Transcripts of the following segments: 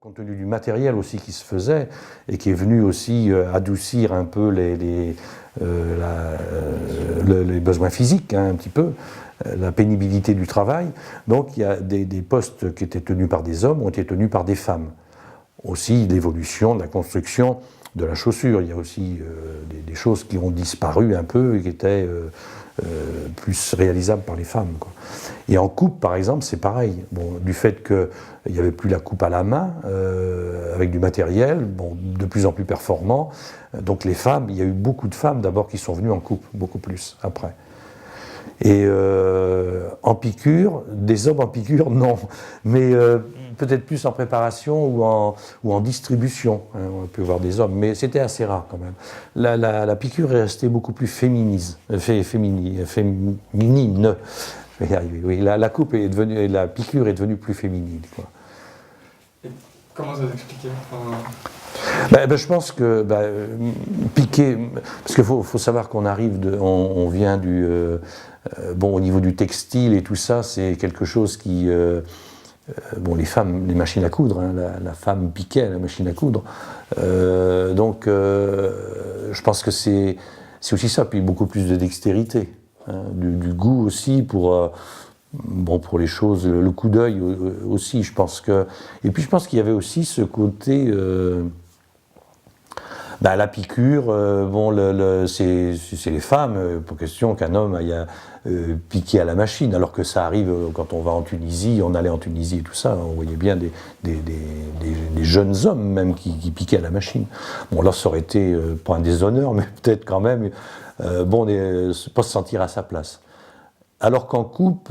Compte tenu du matériel aussi qui se faisait et qui est venu aussi adoucir un peu les besoins physiques, hein, un petit peu, la pénibilité du travail. Donc il y a des postes qui étaient tenus par des hommes ont été tenus par des femmes. Aussi l'évolution de la construction de la chaussure. Il y a aussi des choses qui ont disparu un peu et qui étaient plus réalisables par les femmes, quoi. Et en coupe, par exemple, c'est pareil. Bon, du fait qu'il n'y avait plus la coupe à la main, avec du matériel, bon, de plus en plus performant, donc les femmes, il y a eu beaucoup de femmes d'abord qui sont venues en coupe, beaucoup plus après. Et en piqûre, des hommes en piqûre, non, mais peut-être plus en préparation ou en distribution, hein, on peut voir des hommes, mais c'était assez rare quand même. La piqûre est restée beaucoup plus féminine. Je vais y arriver. Oui, la coupe est devenue, la piqûre est devenue plus féminine, quoi. Et comment ça s'expliquait? Je pense que piquer, parce qu'il faut savoir qu'on arrive, on vient du, bon, au niveau du textile et tout ça, c'est quelque chose qui, bon, les femmes, les machines à coudre, hein, la femme piquait à la machine à coudre, donc je pense que c'est aussi ça, puis beaucoup plus de dextérité, hein, du goût aussi pour bon, pour les choses, le coup d'œil aussi, je pense que, et puis je pense qu'il y avait aussi ce côté. La piqûre, bon, c'est les femmes, pour question qu'un homme aille piquer à la machine, alors que ça arrive quand on va en Tunisie, on allait en Tunisie et tout ça, on voyait bien des jeunes hommes même qui piquaient à la machine. Bon, là, ça aurait été pas un déshonneur, mais peut-être quand même, bon, pas se sentir à sa place. Alors qu'en coupe,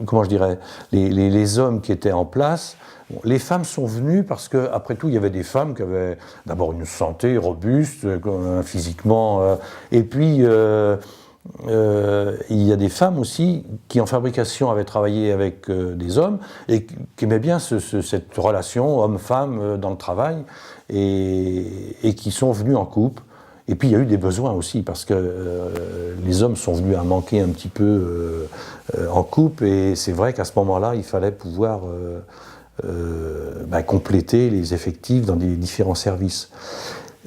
comment je dirais, les hommes qui étaient en place, bon, les femmes sont venues parce qu'après tout, il y avait des femmes qui avaient d'abord une santé robuste, physiquement, et puis il y a des femmes aussi qui en fabrication avaient travaillé avec des hommes et qui aimaient bien cette relation homme-femme dans le travail et qui sont venus en couple. Et puis il y a eu des besoins aussi, parce que les hommes sont venus à manquer un petit peu en couple, et c'est vrai qu'à ce moment-là, il fallait pouvoir compléter les effectifs dans des différents services.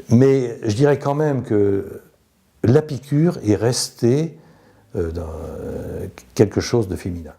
Mais je dirais quand même que la piqûre est restée dans quelque chose de féminin.